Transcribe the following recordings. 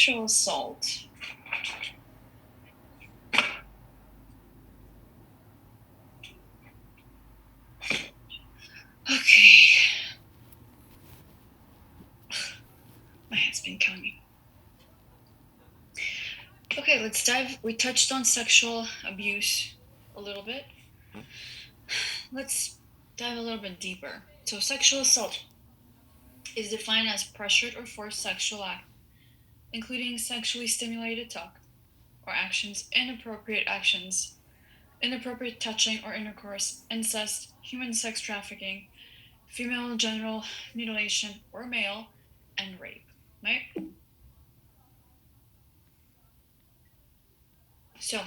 sexual assault. Okay. My head's been killing me. Okay, let's dive. We touched on sexual abuse a little bit. Let's dive a little bit deeper. So, sexual assault is defined as pressured or forced sexual act, including sexually stimulated talk or actions, inappropriate touching or intercourse, incest, human sex trafficking, female genital mutilation or male, and rape, right? So,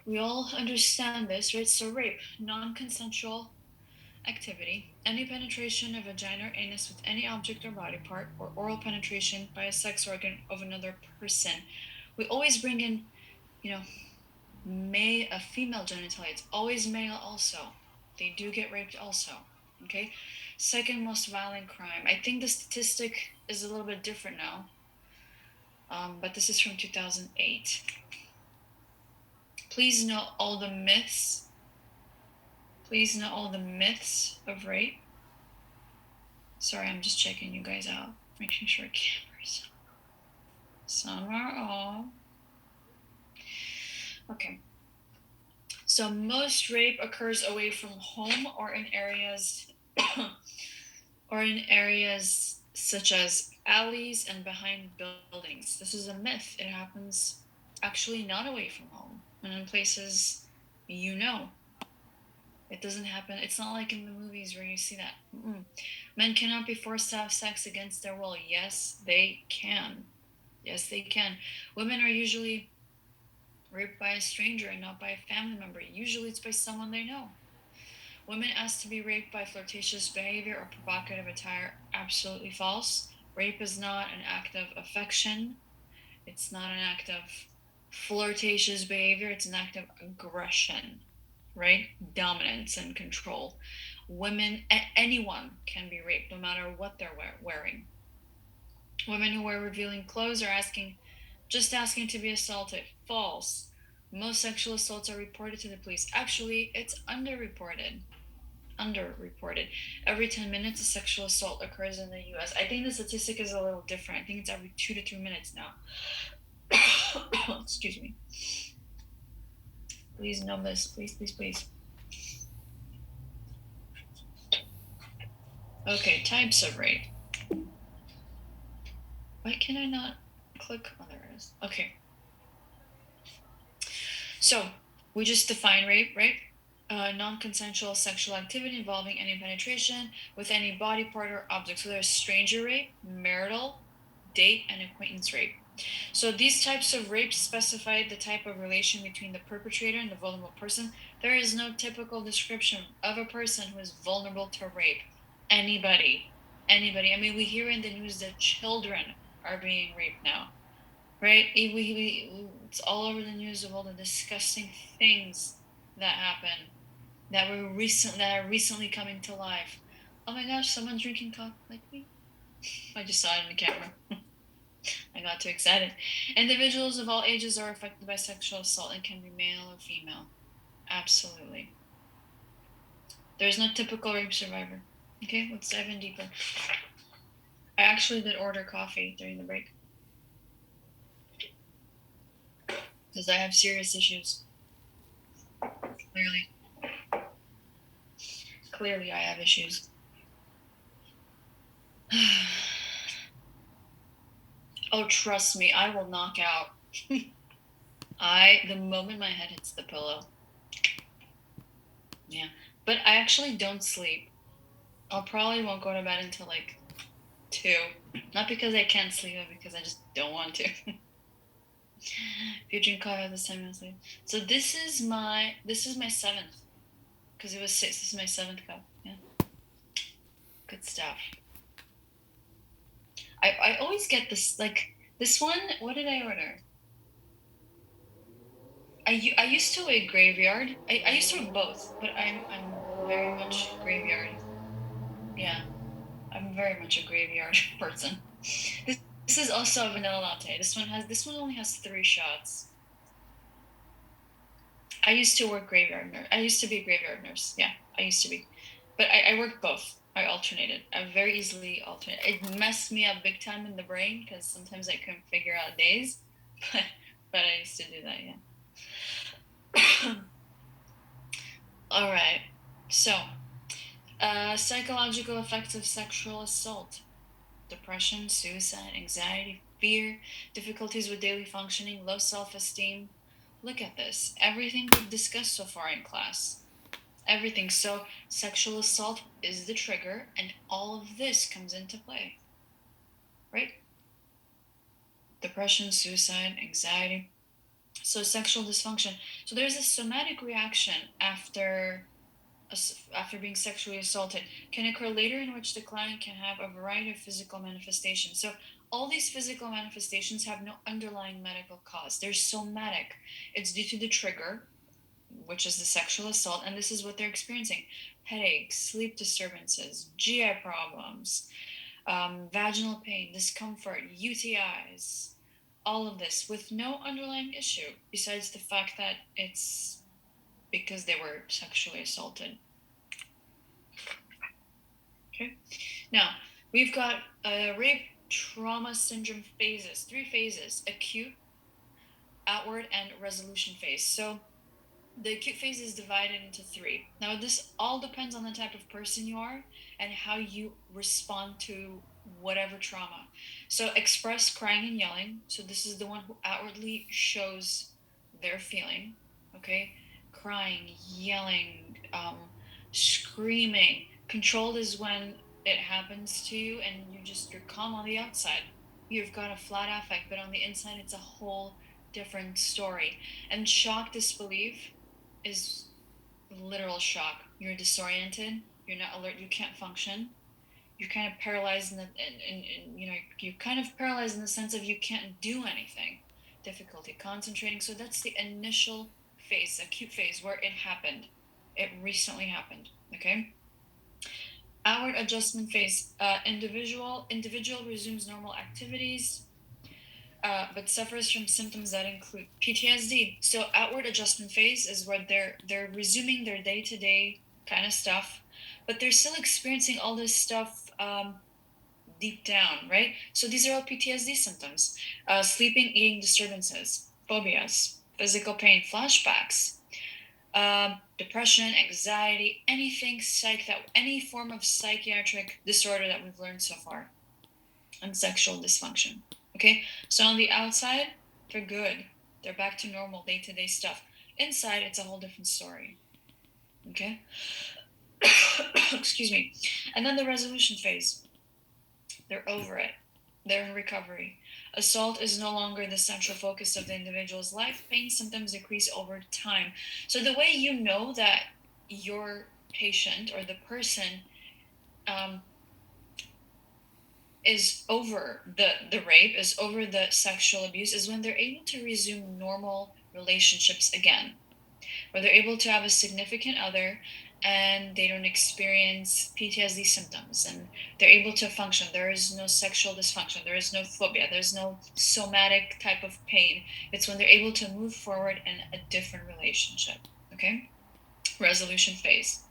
we all understand this, right? So, rape, non consensual activity, any penetration of vagina or anus with any object or body part, or oral penetration by a sex organ of another person. We always bring in, you know, a female genitalia. It's always male also. They do get raped also. Okay? Second most violent crime. I think the statistic is a little bit different now. But this is from 2008. Please note all the myths. Please note all the myths of rape. Sorry, I'm just checking you guys out, making sure cameras. Some are off. Okay. So most rape occurs away from home or in areas such as alleys and behind buildings. This is a myth. It happens actually not away from home and in places you know. It doesn't happen. It's not like in the movies where you see that. Men cannot be forced to have sex against their will. Yes, they can. Yes, they can. Women are usually raped by a stranger and not by a family member. Usually it's by someone they know. Women asked to be raped by flirtatious behavior or provocative attire. Absolutely false. Rape is not an act of affection. It's not an act of flirtatious behavior. It's an act of aggression, right? Dominance and control. Women, anyone can be raped no matter what they're wearing. Women who wear revealing clothes are just asking to be assaulted. False. Most sexual assaults are reported to the police. Actually, it's underreported. Every 10 minutes, a sexual assault occurs in the US. I think the statistic is a little different. I think it's every 2 to 3 minutes now. Excuse me. Please know this. Please, please, please. Okay, types of rape. Why can I not click? Oh, there it is. Okay. So, we just define rape, right? Non-consensual sexual activity involving any penetration with any body part or object. So there's stranger rape, marital, date, and acquaintance rape. So these types of rape specify the type of relation between the perpetrator and the vulnerable person. There is no typical description of a person who is vulnerable to rape. Anybody. I mean, we hear in the news that children are being raped now, right? It's all over the news of all the disgusting things that happen that are recently coming to life. Oh my gosh, someone's drinking coffee like me. I just saw it in the camera. I got too excited. Individuals of all ages are affected by sexual assault and can be male or female. Absolutely. There's no typical rape survivor. Okay, let's dive in deeper. I actually did order coffee during the break because I have serious issues. Clearly I have issues. Oh, trust me, I will knock out. The moment my head hits the pillow. Yeah. But I actually don't sleep. I'll probably won't go to bed until like 2. Not because I can't sleep, but because I just don't want to. If you drink coffee at this time, you'll sleep. So this is my 7th. Because it was 6. This is my 7th cup. Yeah. Good stuff. I always get this, like, this one, what did I order? I used to eat graveyard. I used to eat both, but I'm very much graveyard. Yeah, I'm very much a graveyard person. This This is also a vanilla latte. This one only has 3 shots. I used to work graveyard nurse. I used to be a graveyard nurse. Yeah, I used to be. But I worked both. I alternated. I very easily alternate. It messed me up big time in the brain because sometimes I couldn't figure out days. But I used to do that, yeah. All right. So, psychological effects of sexual assault: depression, suicide, anxiety, fear, difficulties with daily functioning, low self esteem. Look at this. Everything we've discussed so far in class. Everything. So, sexual assault is the trigger, and all of this comes into play. Right? Depression, suicide, anxiety. So, sexual dysfunction. So, there's a somatic reaction after being sexually assaulted can occur later, in which the client can have a variety of physical manifestations. So all these physical manifestations have no underlying medical cause. They're somatic. It's due to the trigger, which is the sexual assault, and this is what they're experiencing: headaches, sleep disturbances, GI problems, vaginal pain, discomfort, UTIs, all of this with no underlying issue besides the fact that it's because they were sexually assaulted. Okay. Now, we've got rape trauma syndrome phases, 3 phases: acute, outward, and resolution phase. So the acute phase is divided into 3. Now, this all depends on the type of person you are and how you respond to whatever trauma. So, express crying and yelling. So, this is the one who outwardly shows their feeling. Okay. Crying, yelling, screaming. Controlled is when it happens to you and you're calm on the outside. You've got a flat affect, but on the inside, it's a whole different story. And shock disbelief is literal shock. You're disoriented. You're not alert. You can't function. You're kind of paralyzed you're kind of paralyzed in the sense of you can't do anything. Difficulty concentrating. So that's the initial phase, acute phase, where it happened. It recently happened. Okay. Outward adjustment phase. Individual resumes normal activities, but suffers from symptoms that include PTSD. So outward adjustment phase is where they're resuming their day-to-day kind of stuff, but they're still experiencing all this stuff deep down, right? So these are all PTSD symptoms: sleeping, eating disturbances, phobias, physical pain, flashbacks, depression, anxiety, any form of psychiatric disorder that we've learned so far, and sexual dysfunction. Okay, so on the outside, they're good. They're back to normal day-to-day stuff. Inside, it's a whole different story. Okay? Excuse me. And then the resolution phase. They're over it. They're in recovery. Assault is no longer the central focus of the individual's life. Pain symptoms decrease over time. So the way you know that your patient or the person is over the rape, is over the sexual abuse, is when they're able to resume normal relationships again, where they're able to have a significant other and they don't experience PTSD symptoms and they're able to function. There is no sexual dysfunction, there is no phobia, there's no somatic type of pain. It's when they're able to move forward in a different relationship. Okay. Resolution phase.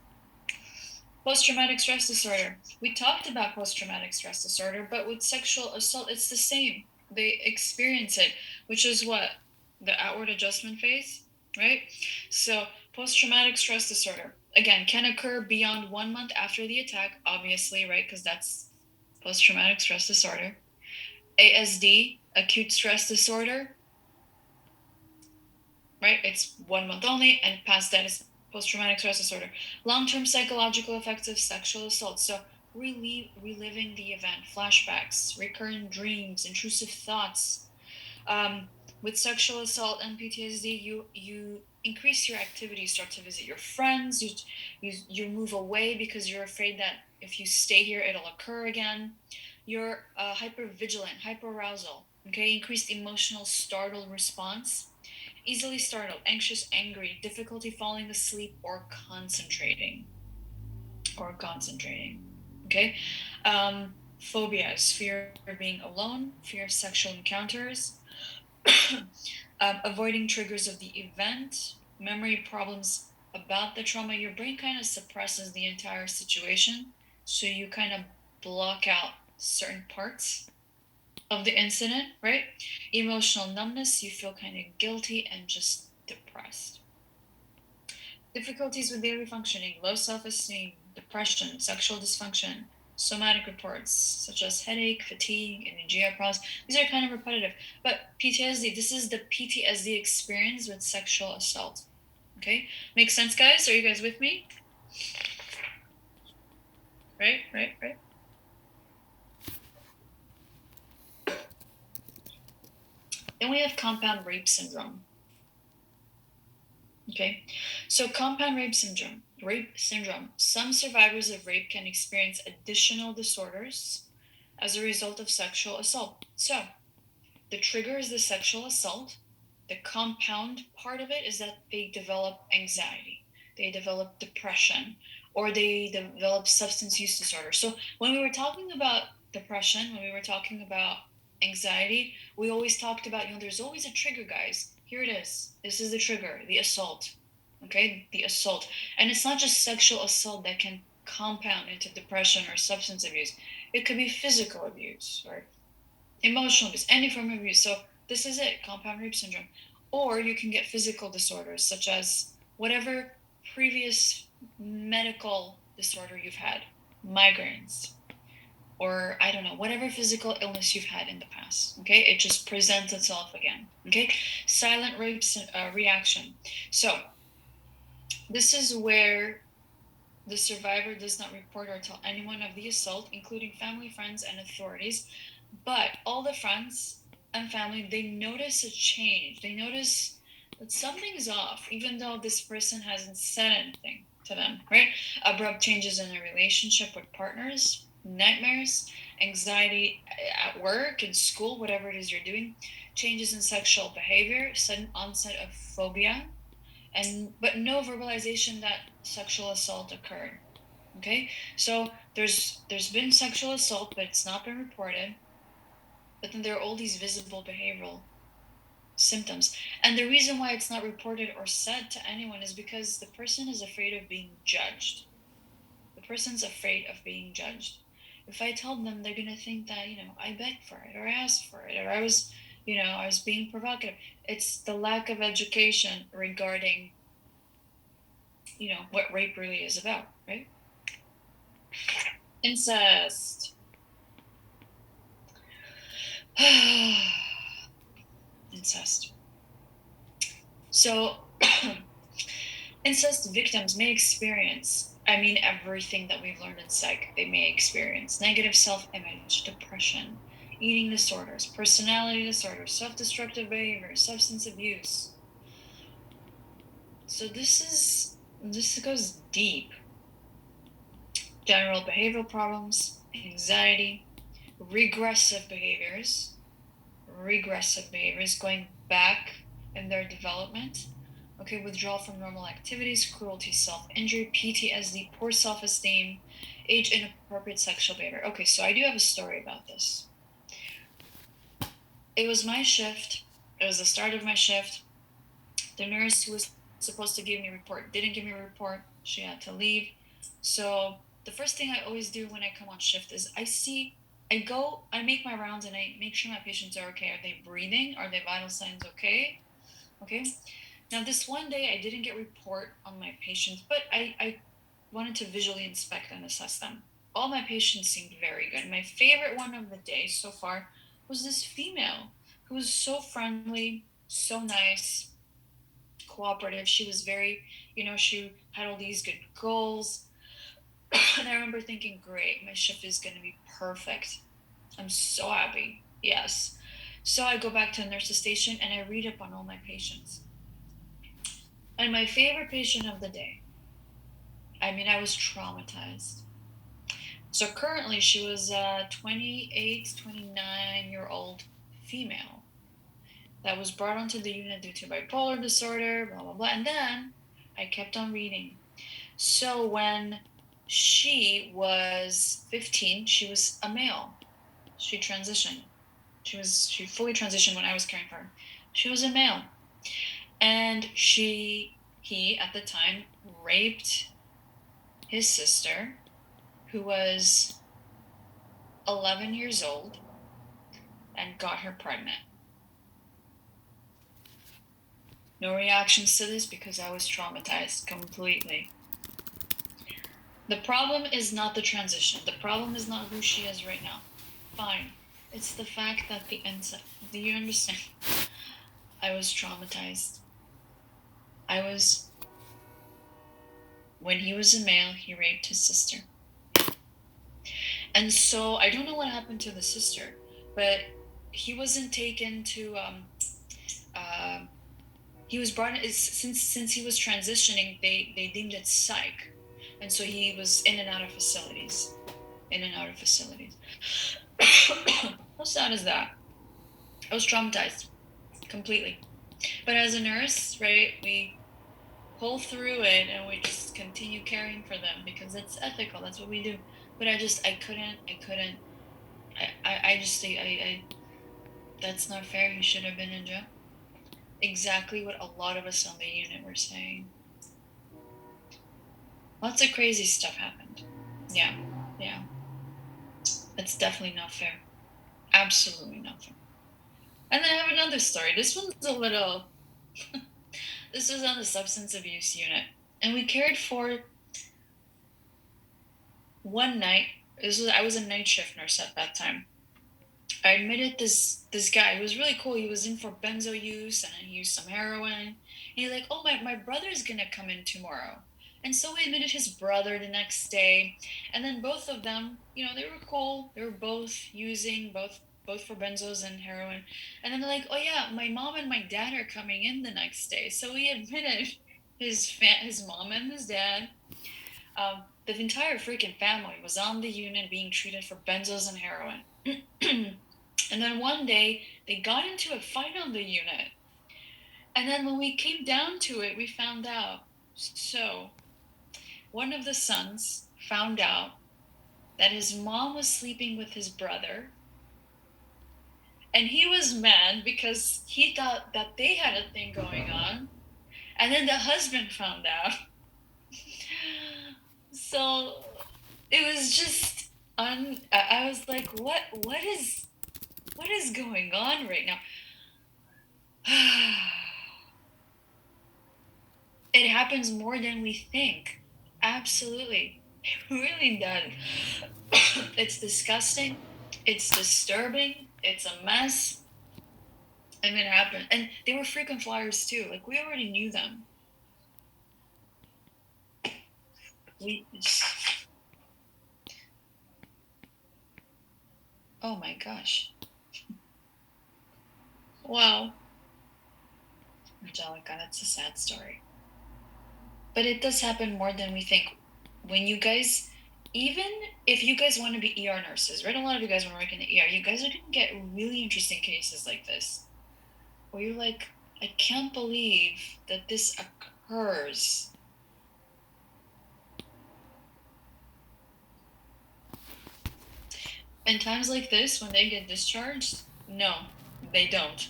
Post-traumatic stress disorder. We talked about post-traumatic stress disorder, but with sexual assault, it's the same. They experience it, which is what? The outward adjustment phase, right? So, post-traumatic stress disorder, again, can occur beyond 1 month after the attack, obviously, right? Because that's post-traumatic stress disorder. ASD, acute stress disorder, right? It's 1 month only, and past that is post-traumatic stress disorder. Long-term psychological effects of sexual assault. So reliving the event, flashbacks, recurrent dreams, intrusive thoughts. With sexual assault and PTSD, you increase your activity, start to visit your friends, you move away because you're afraid that if you stay here, it'll occur again. You're hyper vigilant, hyper arousal. Okay, increased emotional startled response, easily startled, anxious, angry, difficulty falling asleep or concentrating. Okay. phobias, fear of being alone, fear of sexual encounters, avoiding triggers of the event, memory problems about the trauma. Your brain kind of suppresses the entire situation, so you kind of block out certain parts of the incident, right? Emotional numbness, you feel kind of guilty and just depressed. Difficulties with daily functioning, low self-esteem, depression, sexual dysfunction, somatic reports such as headache, fatigue, and GI problems. These are kind of repetitive. But PTSD, this is the PTSD experience with sexual assault. Okay? Makes sense, guys? Are you guys with me? Right? Then we have compound rape syndrome. Okay, so compound rape syndrome. Some survivors of rape can experience additional disorders as a result of sexual assault. So, the trigger is the sexual assault. The compound part of it is that they develop anxiety, they develop depression, or they develop substance use disorder. So, when we were talking about depression, when we were talking about anxiety, we always talked about, there's always a trigger, guys. Here it is. This is the trigger, the assault. Okay, the assault. And it's not just sexual assault that can compound into depression or substance abuse. It could be physical abuse or emotional abuse, any form of abuse. So this is it, compound rape syndrome. Or you can get physical disorders such as whatever previous medical disorder you've had, migraines, or I don't know, whatever physical illness you've had in the past. Okay, it just presents itself again. Okay, silent rape reaction. So this is where the survivor does not report or tell anyone of the assault, including family, friends, and authorities. But all the friends and family, they notice a change. They notice that something's off, even though this person hasn't said anything to them, right? Abrupt changes in a relationship with partners, nightmares, anxiety at work, in school, whatever it is you're doing, changes in sexual behavior, sudden onset of phobia, but no verbalization that sexual assault occurred. Okay, so there's been sexual assault, but it's not been reported. But then there are all these visible behavioral symptoms, and the reason why it's not reported or said to anyone is because the person is afraid of being judged. The person's afraid of being judged. If I tell them, they're gonna think that I begged for it or asked for it or I was being provocative. It's the lack of education regarding what rape really is about, right? Incest. Incest. So, incest victims may experience, everything that we've learned in psych. They may experience negative self image, depression, eating disorders, personality disorders, self destructive behavior, substance abuse. So, this goes deep. General behavioral problems, anxiety, regressive behaviors going back in their development. Okay, withdrawal from normal activities, cruelty, self-injury, PTSD, poor self-esteem, age inappropriate sexual behavior. Okay, so I do have a story about this. It was my shift. It was the start of my shift. The nurse who was supposed to give me a report didn't give me a report. She had to leave. So the first thing I always do when I come on shift is I make my rounds and I make sure my patients are okay. Are they breathing? Are their vital signs okay? Okay. Now, this one day I didn't get a report on my patients, but I wanted to visually inspect and assess them. All my patients seemed very good. My favorite one of the day so far was this female who was so friendly, so nice, cooperative. She was very, she had all these good goals. And I remember thinking, great, my shift is going to be perfect. I'm so happy. Yes. So I go back to the nurse's station and I read up on all my patients. And my favorite patient of the day, I was traumatized. So currently she was a 28, 29-year-old female that was brought onto the unit due to bipolar disorder, blah, blah, blah. And then I kept on reading. So when She was 15. She was a male. She transitioned. She fully transitioned when I was caring for her. She was a male. And he at the time raped his sister, who was 11 years old, and got her pregnant. No reactions to this because I was traumatized completely. The problem is not the transition. The problem is not who she is right now. Fine. It's the fact that the insect. Do you understand? I was traumatized. When he was a male, he raped his sister. And so I don't know what happened to the sister, but he wasn't taken to he was brought in since he was transitioning, they deemed it psych. And so he was in and out of facilities. How sad is that? I was traumatized completely. But as a nurse, right, we pull through it and we just continue caring for them because it's ethical. That's what we do. But I couldn't. That's not fair. He should have been in jail. Exactly what a lot of us on the unit were saying. Lots of crazy stuff happened. Yeah. It's definitely not fair. Absolutely not fair. And then I have another story. This one's a little. This was on the substance abuse unit. And we cared for one night. I was a night shift nurse at that time. I admitted this guy. He was really cool. He was in for benzo use and he used some heroin. And he's like, oh, my brother's gonna come in tomorrow. And so we admitted his brother the next day. And then both of them, they were cool. They were both using both for benzos and heroin. And then they're like, oh yeah, my mom and my dad are coming in the next day. So we admitted his mom and his dad. The entire freaking family was on the unit being treated for benzos and heroin. And then one day they got into a fight on the unit. And then when we came down to it, we found out. So one of the sons found out that his mom was sleeping with his brother. And he was mad because he thought that they had a thing going on. And then the husband found out. So it was just I was like, what is going on right now? It happens more than we think. Absolutely. It really does. It's disgusting. It's disturbing. It's a mess. And it happened. And they were frequent flyers too. Like, we already knew them. Oh my gosh. Wow. Angelica, that's a sad story. But it does happen more than we think. When you guys, even if you guys want to be ER nurses, right? A lot of you guys want to work in the ER. You guys are going to get really interesting cases like this. Where you're like, I can't believe that this occurs. In times like this, when they get discharged, no, they don't.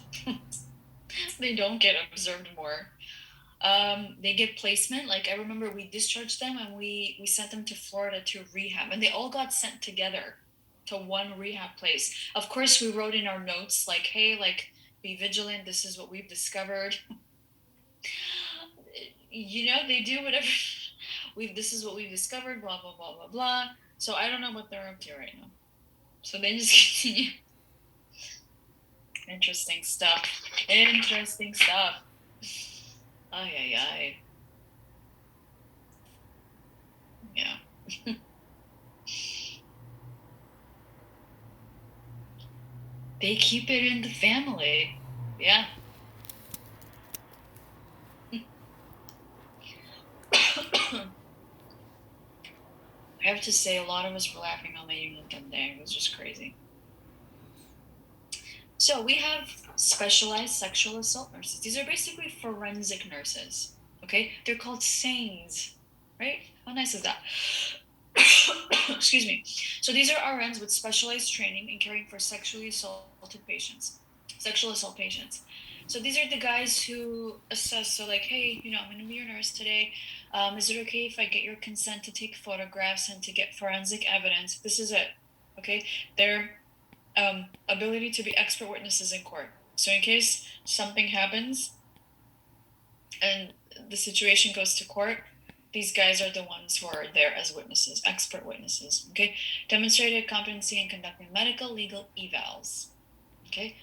They don't get observed more. They get placement. Like, I remember we discharged them and we sent them to Florida to rehab, and they all got sent together to one rehab place. Of course, we wrote in our notes like, hey, like, be vigilant. This is what we've discovered. They do whatever. This is what we've discovered. Blah blah blah blah blah. So I don't know what they're up to right now. So they just continue. Interesting stuff. Ay, ay, ay. Yeah. They keep it in the family. Yeah. I have to say, a lot of us were laughing on the unit that day. It was just crazy. So we have specialized sexual assault nurses. These are basically forensic nurses. Okay? They're called SANEs. Right? How nice is that? excuse me. So these are RNs with specialized training in caring for sexually assaulted patients, sexual assault patients. So these are the guys who assess. So like, hey, I'm going to be your nurse today. Is it okay if I get your consent to take photographs and to get forensic evidence? This is it. Okay, their ability to be expert witnesses in court. So in case something happens and the situation goes to court, these guys are the ones who are there as witnesses, expert witnesses. Okay, demonstrated competency in conducting medical legal evals. Okay.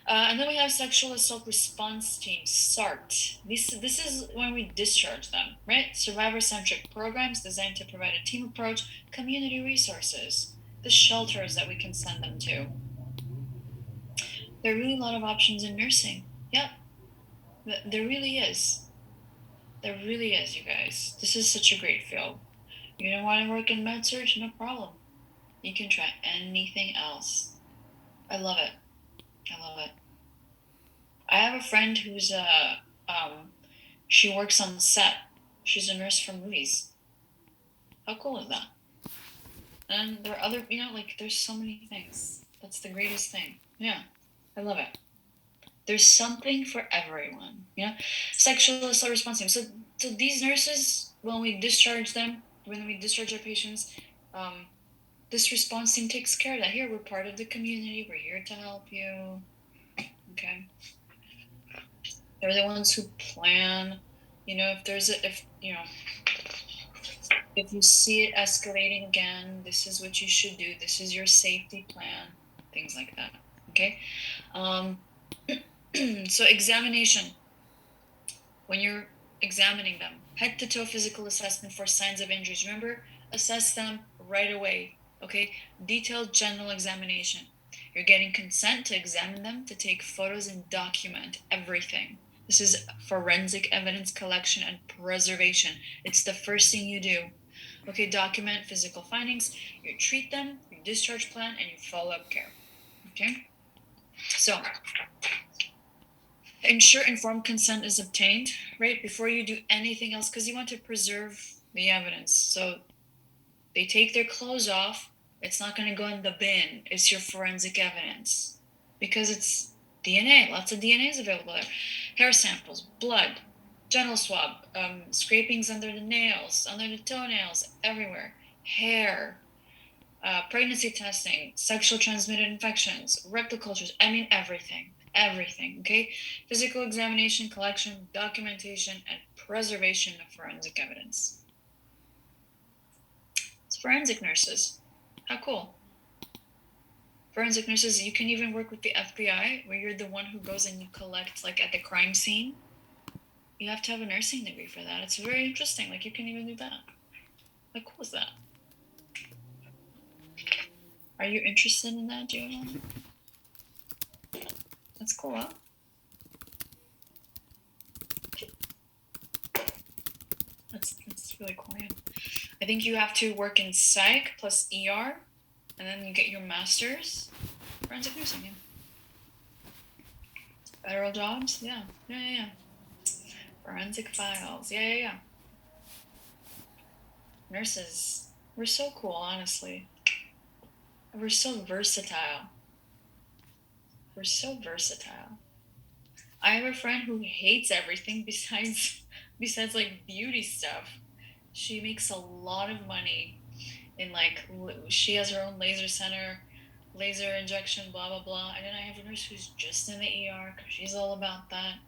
And then we have sexual assault response teams, SART. This is when we discharge them, right? Survivor-centric programs designed to provide a team approach, community resources, the shelters that we can send them to. There are really a lot of options in nursing. Yep, there really is. There really is, you guys. This is such a great field. You don't want to work in med-surg? No problem. You can try anything else. I love it. I love it. I have a friend who's she works on set. She's a nurse for movies. How cool is that? And there are other, there's so many things. That's the greatest thing. Yeah, I love it. There's something for everyone. Sexual assault response team. So these nurses, when we discharge our patients, this response team takes care of that. Here, we're part of the community. We're here to help you. Okay. They're the ones who plan. If you see it escalating again, this is what you should do. This is your safety plan. Things like that. Okay. So examination. When you're examining them, head to toe physical assessment for signs of injuries. Remember, assess them right away. Okay. Detailed general examination. You're getting consent to examine them, to take photos and document everything. This is forensic evidence collection and preservation. It's the first thing you do. Okay, document physical findings, you treat them, you discharge plan, and you follow up care. Okay? So, ensure informed consent is obtained, right, before you do anything else, because you want to preserve the evidence. So, they take their clothes off, it's not going to go in the bin. It's your forensic evidence. Because it's DNA. Lots of DNA is available there. Hair samples, blood, genital swab, scrapings under the nails, under the toenails, everywhere. Hair, pregnancy testing, sexual transmitted infections, rectal cultures. I mean, everything. Everything, okay? Physical examination, collection, documentation, and preservation of forensic evidence. It's forensic nurses. How cool. Forensic nurses, you can even work with the FBI, where you're the one who goes and you collect, like, at the crime scene. You have to have a nursing degree for that. It's very interesting. Like, you can even do that. How cool is that? Are you interested in that, Joanna? That's cool, huh? That's really cool, man. I think you have to work in psych plus ER, and then you get your master's. Forensic nursing, yeah. Federal jobs, yeah. Forensic files, yeah. Nurses, we're so cool, honestly. We're so versatile. I have a friend who hates everything besides like beauty stuff. She makes a lot of money in, like, she has her own laser center, laser injection, blah blah blah. And then I have a nurse who's just in the ER because she's all about that.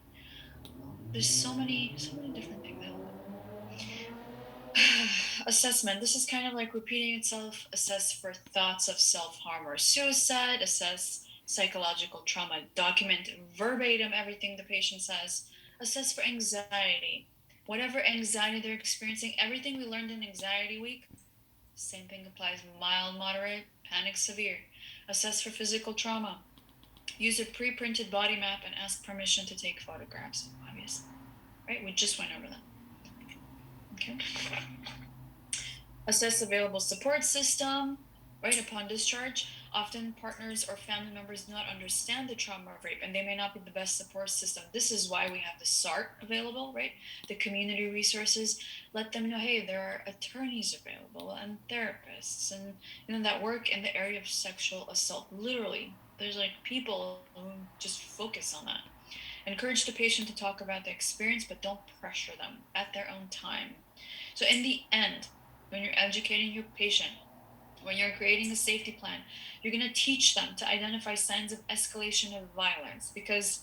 There's so many different things. Assessment. This is kind of like repeating itself. Assess for thoughts of self-harm or suicide. Assess psychological trauma. Document verbatim everything the patient says. Assess for anxiety. Whatever anxiety they're experiencing, everything we learned in Anxiety Week, same thing applies. Mild, moderate, panic, severe. Assess for physical trauma. Use a pre-printed body map and ask permission to take photographs, obviously. Right? We just went over that. Okay. Assess available support system right upon discharge. Often partners or family members do not understand the trauma of rape and they may not be the best support system. This is why we have the SART available, right? The community resources. Let them know, hey, there are attorneys available and therapists and that work in the area of sexual assault. Literally, there's like people who just focus on that. Encourage the patient to talk about the experience, but don't pressure them at their own time. So in the end, when you're educating your patient, when you're creating a safety plan, you're going to teach them to identify signs of escalation of violence because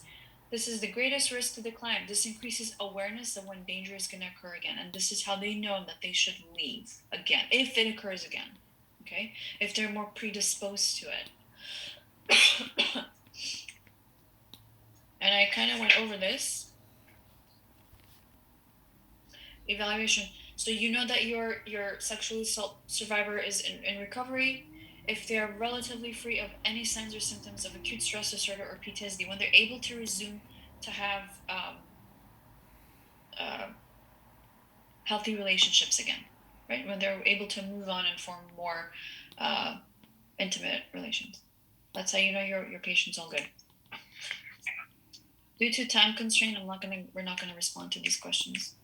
this is the greatest risk to the client. This increases awareness of when danger is going to occur again. And this is how they know that they should leave again, if it occurs again. Okay? If they're more predisposed to it. And I kind of went over this. Evaluation. So you know that your sexual assault survivor is in recovery if they are relatively free of any signs or symptoms of acute stress disorder or PTSD, when they're able to resume to have healthy relationships again, right? When they're able to move on and form more intimate relations. That's how you know your patient's all good. Due to time constraint, we're not gonna respond to these questions.